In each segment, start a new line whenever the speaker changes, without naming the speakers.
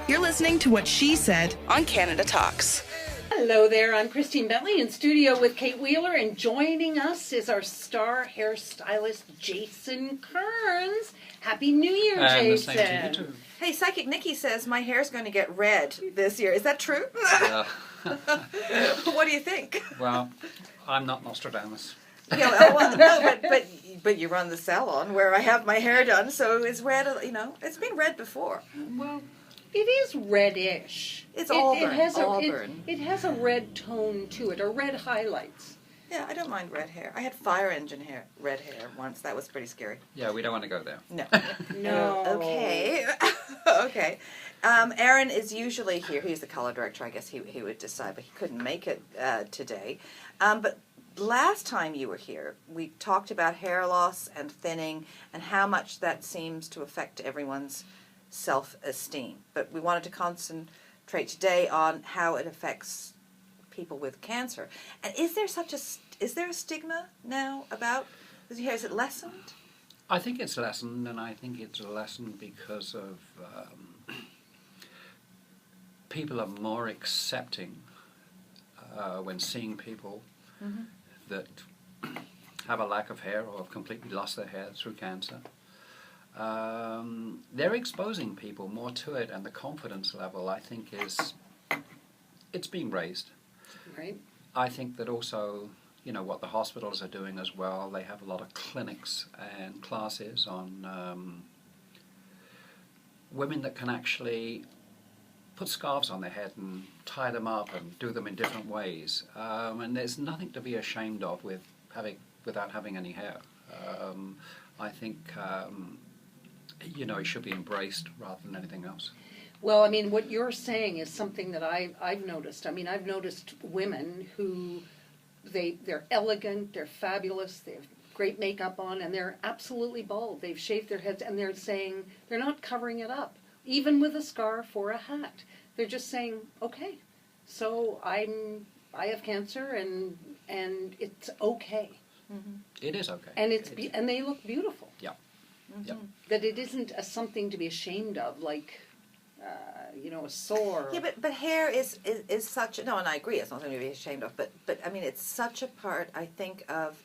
You're listening to What She Said on Canada Talks.
Hello there, I'm Christine Bentley in studio with Kate Wheeler, and joining us is our star hairstylist, Jason Kearns. Happy New Year,
And
Jason.
the same to you too.
Hey, Psychic Nikki says my hair's going to get red this year. Is that true? What do you think?
Well, I'm not Nostradamus.
Yeah, well, no, but you run the salon where I have my hair done, so it's red. You know, it's been red before.
Well, it is reddish.
It's auburn.
It has a red tone to it, or red highlights.
Yeah, I don't mind red hair. I had fire engine red hair once. That was pretty scary.
Yeah, we don't want to go there.
No.
No.
Okay. Okay. Aaron is usually here. He's the color director. I guess he would decide, but he couldn't make it today. But last time you were here, we talked about hair loss and thinning and how much that seems to affect everyone's self-esteem. But we wanted to concentrate today on how it affects people with cancer. And is there a stigma now about this hair? Is it lessened?
I think it's lessened, and I think it's lessened because of people are more accepting when seeing people that have a lack of hair or have completely lost their hair through cancer. They're exposing people more to it, and the confidence level, I think, it's being raised.
Right.
I think that also, you know, what the hospitals are doing as well, they have a lot of clinics and classes on women that can actually put scarves on their head and tie them up and do them in different ways. And there's nothing to be ashamed of without having any hair. I think, you know, it should be embraced rather than anything else.
Well, I mean, what you're saying is something that I've noticed. I mean, I've noticed women who, they're elegant, they're fabulous, they have great makeup on, and they're absolutely bald. They've shaved their heads, and they're saying, they're not covering it up, even with a scarf or a hat. They're just saying, okay, so I have cancer, and it's okay.
Mm-hmm.
It is okay.
And and they look beautiful.
Yeah.
Mm-hmm.
Yep.
That it isn't something to be ashamed of, like, you know, a sore.
Yeah, but hair is such no, and I agree, it's not something to be ashamed of. But I mean, it's such a part. I think of.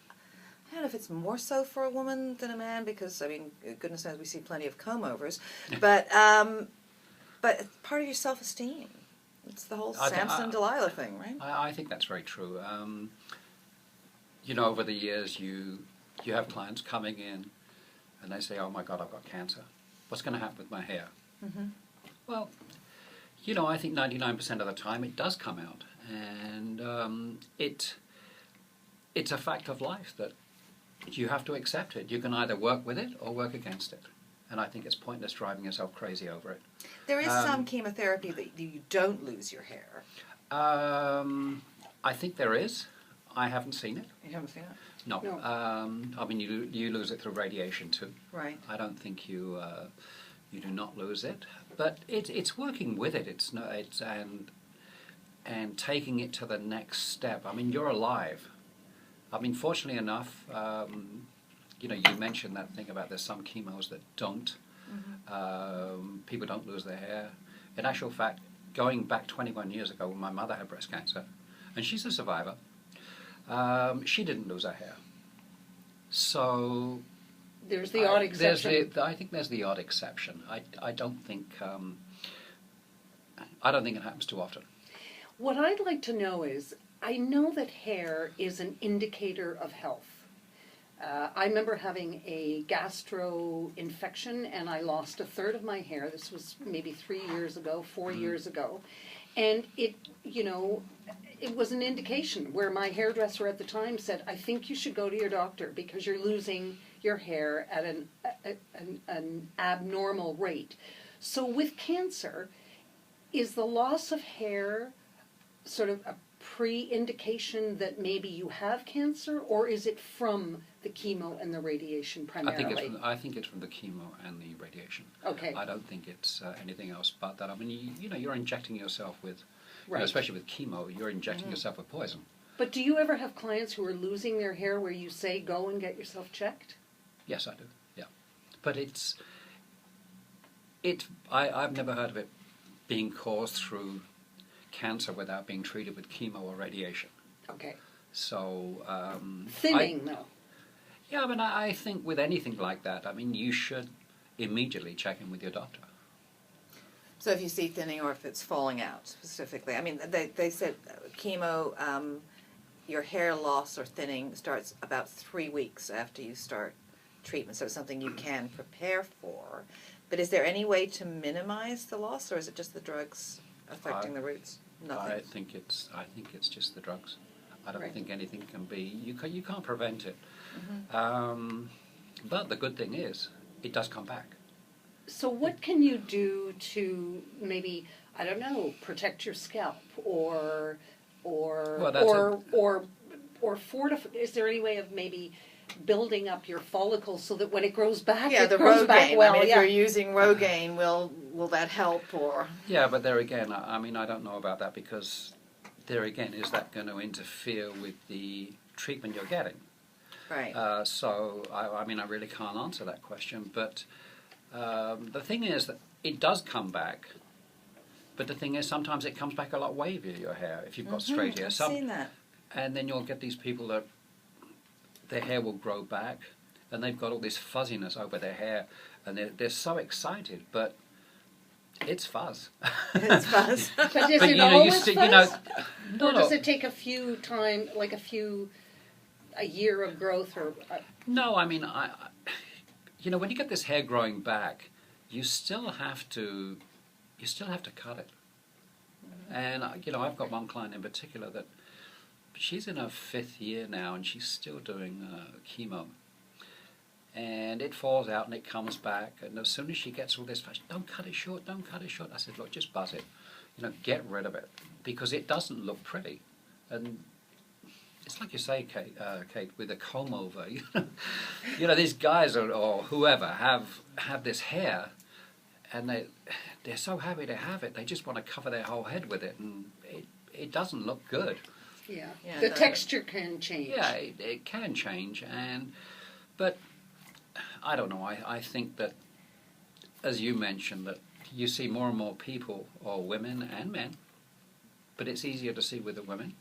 I don't know if it's more so for a woman than a man, because I mean, goodness knows we see plenty of comb-overs, but it's part of your self-esteem. It's the whole Samson Delilah thing, right?
I think that's very true. You know, over the years, you have clients coming in, and they say, "Oh my God, I've got cancer. What's going to happen with my hair?"
Mm-hmm.
Well, you know, I think 99% of the time it does come out, and it's a fact of life that you have to accept it. You can either work with it or work against it, and I think it's pointless driving yourself crazy over it.
There is some chemotherapy that you don't lose your hair.
I think there is. I haven't seen it.
You haven't seen it?
No.
No.
I mean, you lose it through radiation too.
Right.
I don't think you do not lose it, but it's working with it. And taking it to the next step. I mean, you're alive. I mean, fortunately enough, you know, you mentioned that thing about there's some chemos that don't.
Mm-hmm.
People don't lose their hair. In actual fact, going back 21 years ago when my mother had breast cancer, and she's a survivor, she didn't lose her hair. So
There's the odd exception.
I think there's the odd exception. I don't think it happens too often.
What I'd like to know is, I know that hair is an indicator of health. I remember having a gastro infection, and I lost a third of my hair. This was maybe 3 years ago, 4 years ago. And it, you know, it was an indication where my hairdresser at the time said, I think you should go to your doctor because you're losing your hair at an abnormal rate. So with cancer, is the loss of hair sort of a pre-indication that maybe you have cancer, or is it from the chemo and the radiation primarily?
I think it's from the chemo and the radiation.
Okay.
I don't think it's anything else but that. I mean, you know, you're injecting yourself with,
Right.
you know, especially with chemo, you're injecting yourself with poison.
But do you ever have clients who are losing their hair where you say, go and get yourself checked?
Yes, I do. Yeah, but I've never heard of it being caused through cancer without being treated with chemo or radiation.
Okay.
So
Thinning, though.
yeah, I mean, I think with anything like that, I mean, you should immediately check in with your doctor.
So if you see thinning or if it's falling out specifically, I mean, they said chemo, your hair loss or thinning starts about 3 weeks after you start treatment, so it's something you can prepare for. But is there any way to minimize the loss, or is it just the drugs affecting the roots? Nothing.
I think it's just the drugs. I don't
Right.
think anything can be. You can't prevent it.
Mm-hmm.
But the good thing is, it does come back.
So what can you do to maybe, I don't know, protect your scalp or
Well, that's
or fortify? Is there any way of maybe building up your follicles so that when it grows back,
Yeah,
it
the
grows back
Rogaine.
well?
I mean, if
yeah.
you're using Rogaine, will that help or?
Yeah, but there again, I mean, I don't know about that because there again, is that going to interfere with the treatment you're getting?
Right.
So, I mean, I really can't answer that question. But the thing is that it does come back. But the thing is, sometimes it comes back a lot wavier, your hair, if you've got straight hair.
I've seen that.
And then you'll get these people that their hair will grow back, and they've got all this fuzziness over their hair, and they're so excited, but it's fuzz.
It's fuzz.
But is
But
it
you
always
still,
fuzz?
no,
Or does
no.
it take a few time, like a year of growth or?
No, I mean, when you get this hair growing back, you still have to cut it. And I've got one client in particular that she's in her 5th year now, and she's still doing chemo. And it falls out and it comes back, and as soon as she gets all this, don't cut it short, don't cut it short. I said, look, just buzz it, get rid of it, because it doesn't look pretty. And it's like you say, Kate, with a comb over. These guys or whoever have this hair, and they're so happy to have it. They just want to cover their whole head with it, and it doesn't look good.
Yeah.
Yeah,
The
no.
texture can change.
Yeah, it can change, but I don't know. I think that, as you mentioned, that you see more and more people, or women and men, but it's easier to see with the women,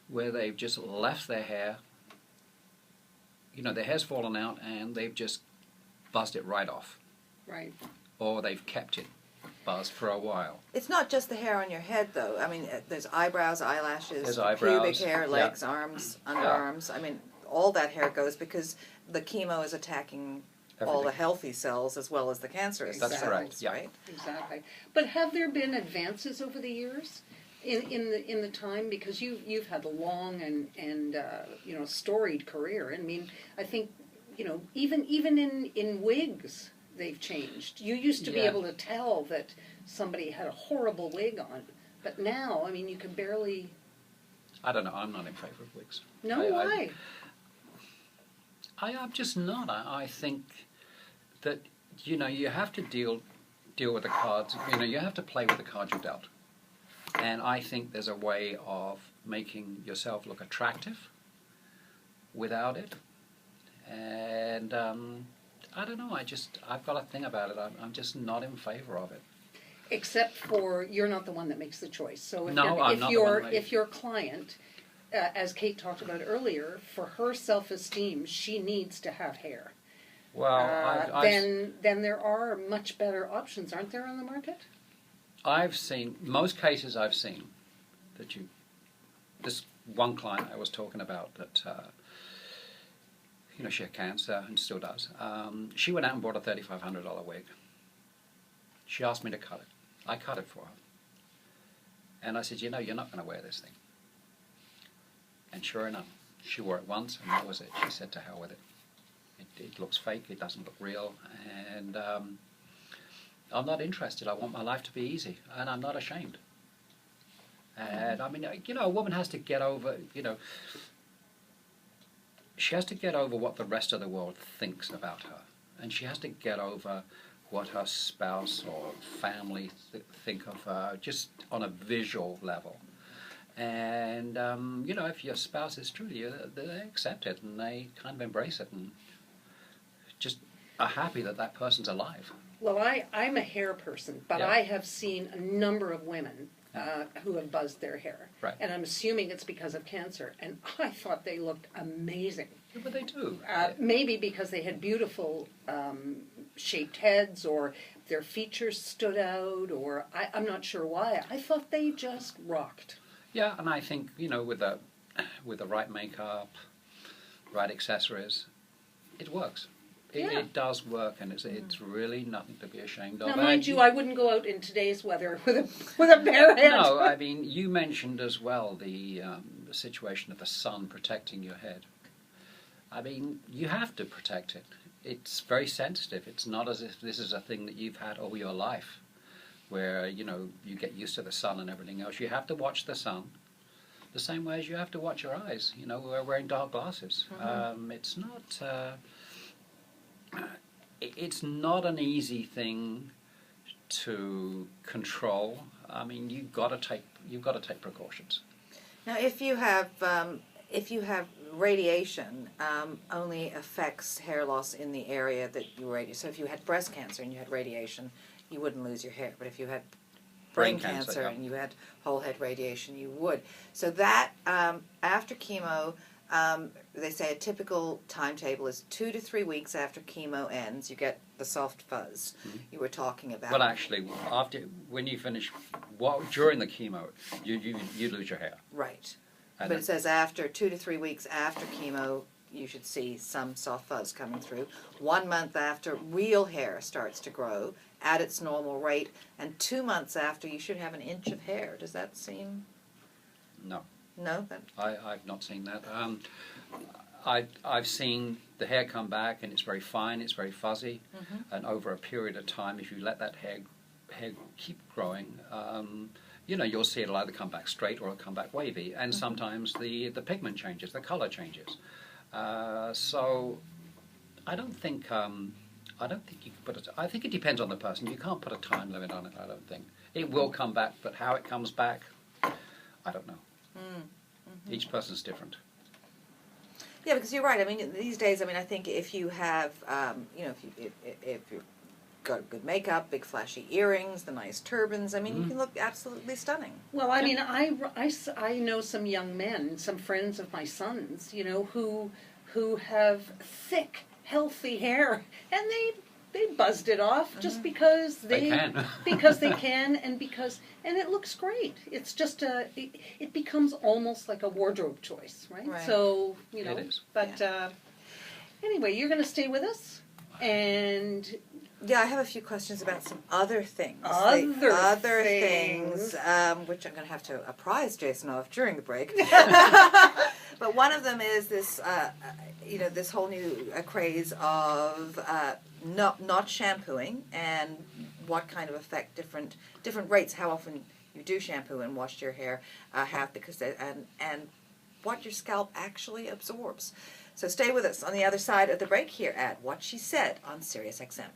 where they've just left their hair, their hair's fallen out and they've just buzzed it right off.
Right.
Or they've kept it buzzed for a while.
It's not just the hair on your head, though. I mean, there's eyebrows, eyelashes,
There's eyebrows,
pubic hair,
yeah.
legs, arms, underarms. I mean, all that hair goes because the chemo is attacking all
Everything.
the healthy cells as well as the cancerous
That's
cells,
correct, yeah.
right?
Exactly. But have there been advances over the years in the time, because you've had a long and storied career? I mean, I think even in wigs they've changed. You used to be
Yeah.
able to tell that somebody had a horrible wig on, but now, I mean, you can barely.
I don't know. I'm not in favour of wigs.
No, why?
I'm just not. I think that you have to deal with the cards. You have to play with the cards you're dealt. And I think there's a way of making yourself look attractive without it. And I don't know. I've got a thing about it. I'm just not in favour of it.
Except for you're not the one that makes the choice. So if,
No, I'm not the one that
if your client, as Kate talked about earlier, for her self-esteem, she needs to have hair.
Well,
Then there are much better options, aren't there, on the market?
I've seen, most cases I've seen, that this one client I was talking about that, she had cancer and still does. She went out and bought a $3,500 wig. She asked me to cut it. I cut it for her. And I said, you're not going to wear this thing. And sure enough, she wore it once and that was it. She said, to hell with it. It looks fake, it doesn't look real, and I'm not interested. I want my life to be easy, and I'm not ashamed. And I mean, a woman has to get over, she has to get over what the rest of the world thinks about her, and she has to get over what her spouse or family think of her, just on a visual level. And if your spouse is true to you, they accept it and they kind of embrace it and just are happy that person's alive.
Well, I'm a hair person, but
Yeah.
I have seen a number of women who have buzzed their hair.
Right.
And I'm assuming it's because of cancer. And I thought they looked amazing.
Yeah, but they do.
Maybe because they had beautiful shaped heads, or their features stood out, or I'm not sure why. I thought they just rocked.
Yeah, and I think, with the right makeup, right accessories, it works. It does work, and it's really nothing to be ashamed of.
Now, mind you, I wouldn't go out in today's weather with a bare head.
No, I mean, you mentioned as well the situation of the sun protecting your head. I mean, you have to protect it. It's very sensitive. It's not as if this is a thing that you've had all your life, where, you get used to the sun and everything else. You have to watch the sun the same way as you have to watch your eyes. We're wearing dark glasses. It's not... It's not an easy thing to control. I mean, you've got to take precautions.
Now, if you have radiation, only affects hair loss in the area that you radiate. So if you had breast cancer and you had radiation, you wouldn't lose your hair. But if you had brain cancer and you had whole head radiation, you would. So that after chemo. They say a typical timetable is 2 to 3 weeks after chemo ends, you get the soft fuzz you were talking about.
Well, actually, when you finish, during the chemo, you lose your hair.
Right. But it says after 2 to 3 weeks after chemo, you should see some soft fuzz coming through. 1 month after, real hair starts to grow at its normal rate, and 2 months after, you should have an inch of hair. Does that seem...
No.
No?
I've not seen that. I've seen the hair come back, and it's very fine, it's very fuzzy, and over a period of time, if you let that hair keep growing, you'll see it'll either come back straight or it'll come back wavy, and sometimes the pigment changes, the color changes. So I don't think you can put it. I think it depends on the person. You can't put a time limit on it. I don't think it will come back, but how it comes back, I don't know. Each person's different.
Yeah, because you're right. I mean, these days, I think if you have, if you've got good makeup, big flashy earrings, the nice turbans, you can look absolutely stunning.
Well, I mean, I know some young men, some friends of my son's, who have thick, healthy hair, and they buzzed it off just because they
can.
because they can, and it looks great. It's just it becomes almost like a wardrobe choice, right? So
It is.
But anyway, you're going to stay with us, and
yeah, I have a few questions about some other things.
Other
things, which I'm going to have to apprise Jason of during the break. But one of them is this, this whole new craze of not shampooing, and what kind of effect different rates, how often you do shampoo and wash your hair have, because and what your scalp actually absorbs. So stay with us on the other side of the break here at What She Said on SiriusXM.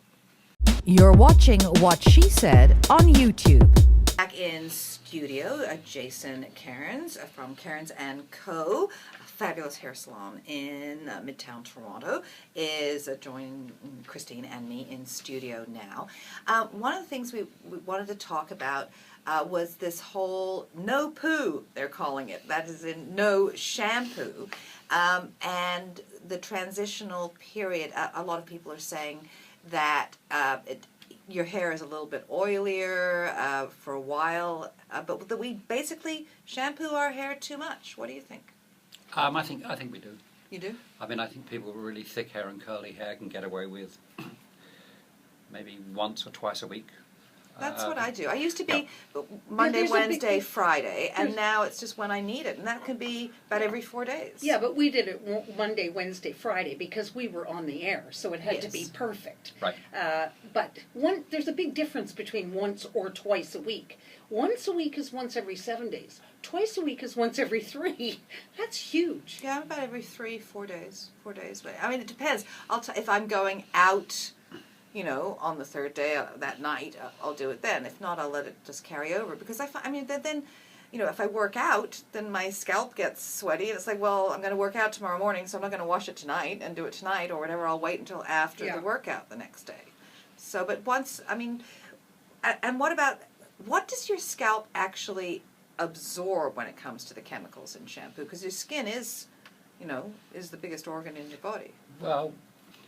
You're watching What She Said on YouTube.
Back in studio, Jason Kearns from Kearns and Co, a fabulous hair salon in Midtown Toronto, is joining Christine and me in studio now. One of the things we wanted to talk about was this whole no poo, they're calling it. That is in no shampoo. And the transitional period, a lot of people are saying that your hair is a little bit oilier for a while, but that we basically shampoo our hair too much. What do you think?
I think we do.
You do?
I mean, I think people with really thick hair and curly hair can get away with maybe once or twice a week.
That's what I do. I used to be Monday, Wednesday, Friday, and now it's just when I need it, and that can be about every 4 days.
Yeah, but we did it Monday, Wednesday, Friday because we were on the air, so it had to be perfect.
Right.
But there's a big difference between once or twice a week. Once a week is once every 7 days. Twice a week is once every 3. That's huge.
Yeah, about every 4 days. 4 days. But I mean, it depends. If I'm going out, on the third day that night, I'll do it then. If not, I'll let it just carry over, because then, if I work out, then my scalp gets sweaty, and it's like, well, I'm going to work out tomorrow morning, so I'm not going to wash it tonight and do it tonight or whatever. I'll wait until after the workout the next day. So, but once, I mean, and what does your scalp actually absorb when it comes to the chemicals in shampoo? Because your skin is, is the biggest organ in your body.
Well,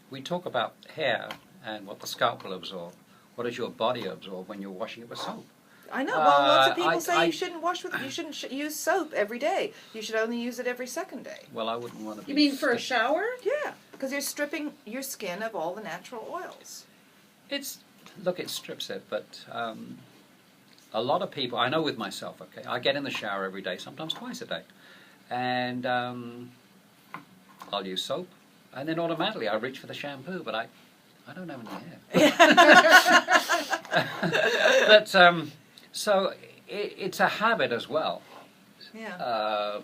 we talk about hair and what the scalp will absorb. What does your body absorb when you're washing it with soap?
I know. Well, lots of people say
I-
you shouldn't you shouldn't use soap every day. You should only use it every second day.
Well, I wouldn't want to be...
You mean for a shower?
Yeah, because you're stripping your skin of all the natural oils.
Look, it strips it, but a lot of people, I know with myself, okay, I get in the shower every day, sometimes twice a day, and I'll use soap, and then automatically I reach for the shampoo, but I don't have any hair. But, so it's a habit as well.
Yeah.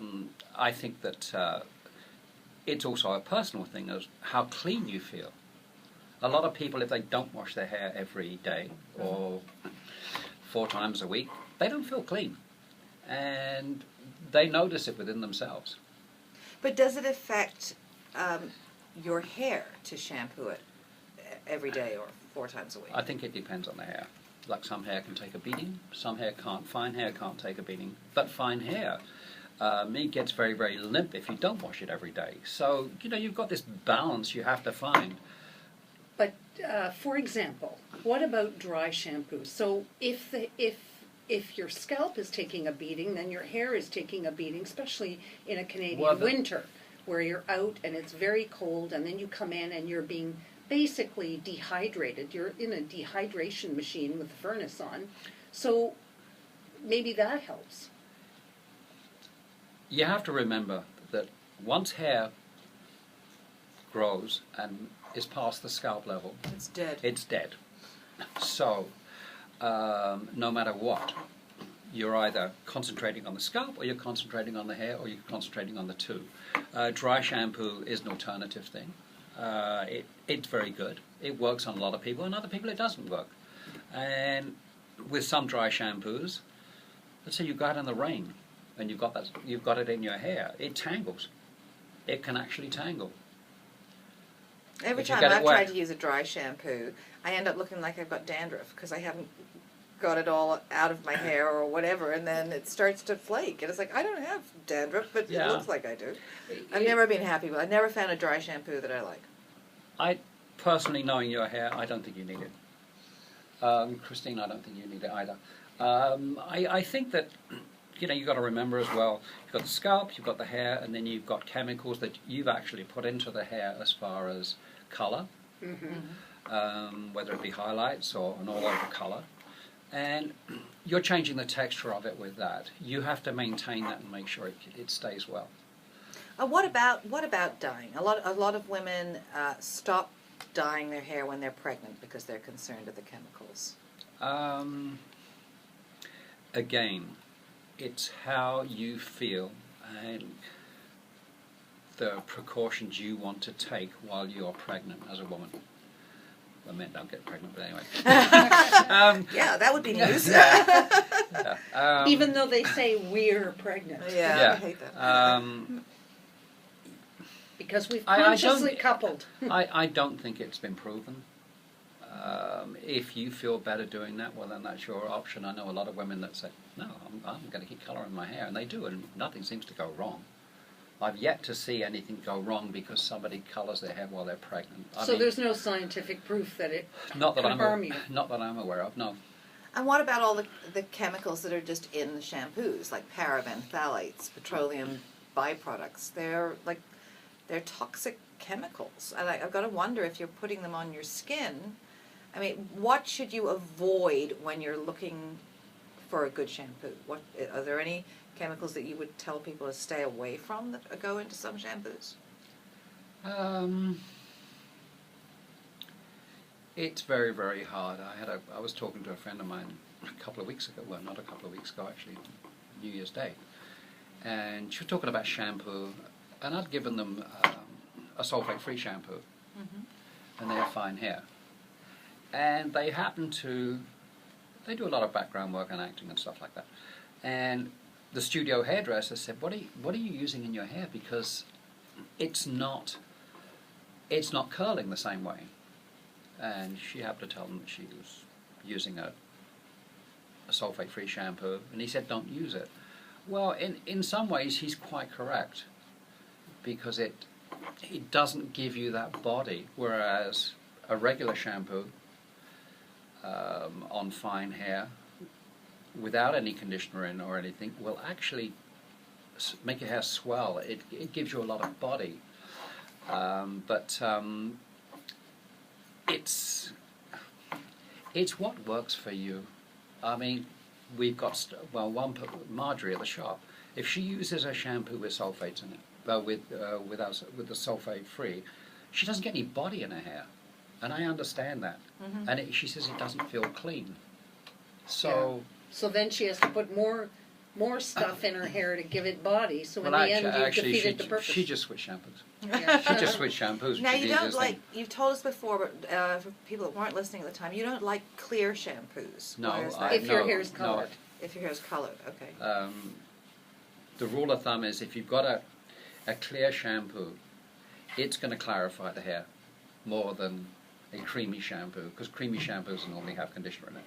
I think that it's also a personal thing as how clean you feel. A lot of people, if they don't wash their hair every day or 4 times a week, they don't feel clean. And they notice it within themselves.
But does it affect your hair to shampoo it every day or 4 times a week?
I think it depends on the hair. Like some hair can take a beating, some hair can't. Fine hair can't take a beating. But fine hair, it gets very, very limp if you don't wash it every day. So, you've got this balance you have to find.
But for example, what about dry shampoo? So if your scalp is taking a beating, then your hair is taking a beating, especially in a Canadian winter where you're out and it's very cold, and then you come in and you're being basically dehydrated. You're in a dehydration machine with the furnace on. So maybe that helps.
You have to remember that once hair grows and is past the scalp level,
It's dead.
it's dead. So, no matter what, you're either concentrating on the scalp or you're concentrating on the hair or you're concentrating on the two. Dry shampoo is an alternative thing. It's very good. It works on a lot of people, and other people it doesn't work. And with some dry shampoos, let's say you go out in the rain and you've got it in your hair, it tangles. It can actually tangle.
Every
If you
time
get it
I've
wet.
tried to use a dry shampoo, I end up looking like I've got dandruff because I haven't got it all out of my hair or whatever, and then it starts to flake. And it's like, I don't have dandruff, but
Yeah.
it looks like I do. I've never been happy with it. I've never found a dry shampoo that I like.
I personally, knowing your hair, I don't think you need it. Christine, I don't think you need it either. I think that you've got to remember as well, you've got the scalp, you've got the hair, and then you've got chemicals that you've actually put into the hair as far as colour, whether it be highlights or an all-over colour. And you're changing the texture of it with that. You have to maintain that and make sure it stays well.
What about dyeing? A lot of women stop dyeing their hair when they're pregnant because they're concerned of the chemicals.
Again, it's how you feel and the precautions you want to take while you're pregnant as a woman. Well, men don't get pregnant, but anyway.
Yeah, that would be news.
Even though they say we're pregnant.
Yeah, I hate that.
Because we've
I
consciously
don't-
coupled.
I don't think it's been proven. If you feel better doing that, well, then that's your option. I know a lot of women that say, no, I'm going to keep colouring my hair, and they do, and nothing seems to go wrong. I've yet to see anything go wrong because somebody colours their hair while they're pregnant. I
So
mean,
there's no scientific proof that it
not that
can
I'm
harm you.
not that I'm aware of. No.
And what about all the chemicals that are just in the shampoos, like paraben, phthalates, petroleum byproducts? They're toxic chemicals, and I've got to wonder if you're putting them on your skin. I mean, what should you avoid when you're looking for a good shampoo? What are there any chemicals that you would tell people to stay away from that go into some shampoos?
It's very, very hard. I was talking to a friend of mine a couple of weeks ago. Well, not a couple of weeks ago, actually, New Year's Day, and she was talking about shampoo, and I'd given them a sulfate-free shampoo, and they have fine hair, and they do a lot of background work and acting and stuff like that, and the studio hairdresser said, what are you using in your hair, because it's not curling the same way. and she happened to tell him that she was using a sulfate-free shampoo, and he said, don't use it. Well, in some ways, he's quite correct, because it doesn't give you that body, whereas a regular shampoo on fine hair, without any conditioner in or anything, will actually make your hair swell. It gives you a lot of body, but it's what works for you. I mean, we've got Marjorie at the shop. If she uses a shampoo with sulfates in it, with the sulfate free, she doesn't get any body in her hair, and I understand that.
Mm-hmm.
And she says it doesn't feel clean. So.
Yeah. So then she has to put more stuff in her hair to give it body. So in
Well,
the end, you've defeated the purpose.
she just switched shampoos.
Yeah.
She just switched shampoos.
Now,
which is
you
the
don't
easiest
like,
thing.
you've told us before, but for people that weren't listening at the time, you don't like clear shampoos.
No,
Why is
I-
that?
If your
no,
hair's
no.
colored.
If your hair's colored, okay.
The rule of thumb is if you've got a clear shampoo, it's going to clarify the hair more than a creamy shampoo, because creamy shampoos normally have conditioner in it.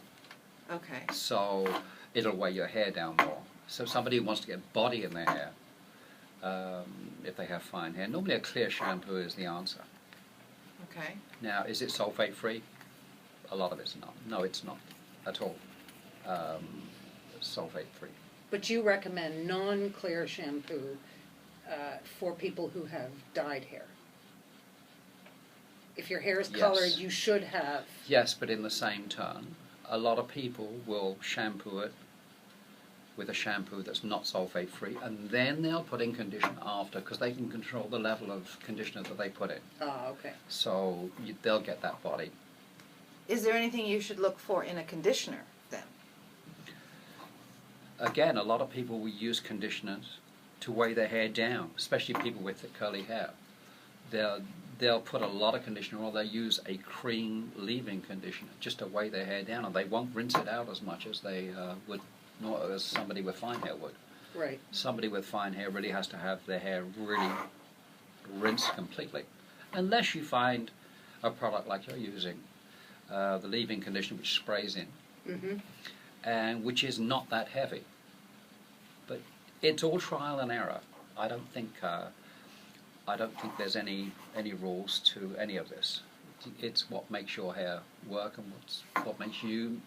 Okay.
So it'll weigh your hair down more. So somebody who wants to get body in their hair, if they have fine hair, normally a clear shampoo is the answer.
Okay.
Now, is it sulfate free? A lot of it's not. No, it's not at all. Sulfate free.
But you recommend non-clear shampoo for people who have dyed hair. If your hair is
Yes.
colored, you should have.
Yes, but in the same turn, a lot of people will shampoo it with a shampoo that's not sulfate free, and then they'll put in conditioner after, because they can control the level of conditioner that they put in.
Ah, okay.
So they'll get that body.
Is there anything you should look for in a conditioner then?
Again, a lot of people will use conditioners to weigh their hair down, especially people with thick curly hair. They'll put a lot of conditioner, or they'll use a cream leave-in conditioner just to weigh their hair down, and they won't rinse it out as much as they would, nor as somebody with fine hair would.
Right.
Somebody with fine hair really has to have their hair really rinsed completely, unless you find a product like you're using, the leave-in conditioner, which sprays in,
Mm-hmm.
and which is not that heavy. But it's all trial and error. I don't think there's any rules to any of this. It's what makes your hair work, and what makes you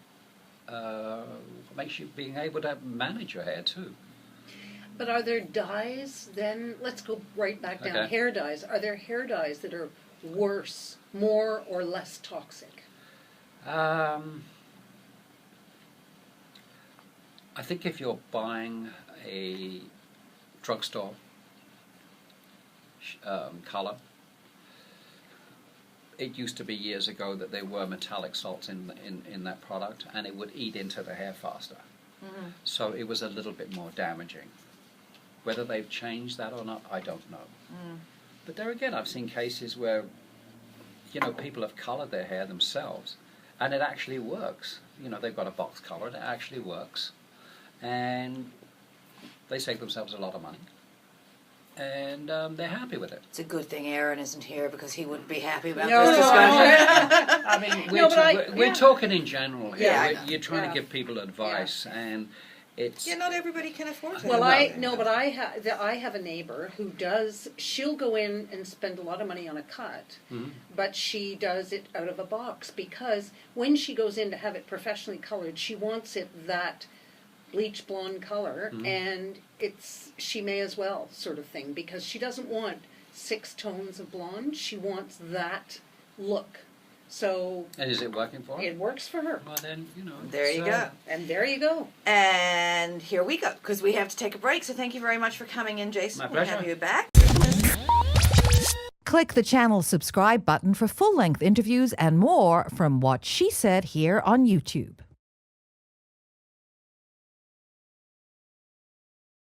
being able to manage your hair too.
But are there dyes then? Let's go right back down.
Okay.
Hair dyes. Are there hair dyes that are worse, more or less toxic?
I think if you're buying a drugstore color, it used to be years ago that there were metallic salts in that product, and it would eat into the hair faster.
Mm-hmm.
So it was a little bit more damaging. Whether they've changed that or not, I don't know.
Mm.
But there again, I've seen cases where, people have colored their hair themselves, and it actually works. They've got a box color, and it actually works. And they save themselves a lot of money. And they're happy with it.
It's a good thing Aaron isn't here, because he wouldn't be happy about
No,
this
no,
discussion.
I mean,
No, but
we're talking in general here.
Yeah, I know.
You're trying
Yeah.
to give people advice, and it's...
Yeah, not everybody can afford to.
Well,
No.
but I have a neighbor who does. She'll go in and spend a lot of money on a cut,
Mhm.
but she does it out of a box, because when she goes in to have it professionally colored, she wants it that bleach blonde color,
Mhm.
and she may as well sort of thing, because she doesn't want 6 tones of blonde. She wants that look. So
And is it working for her?
it works for her.
Well, then,
There
it's,
you go.
And there you go.
And here we go, because we have to take a break. So thank you very much for coming in, Jason.
My
We'll have
pleasure.
you back.
Click the channel subscribe button for full-length interviews and more from What She Said here on YouTube.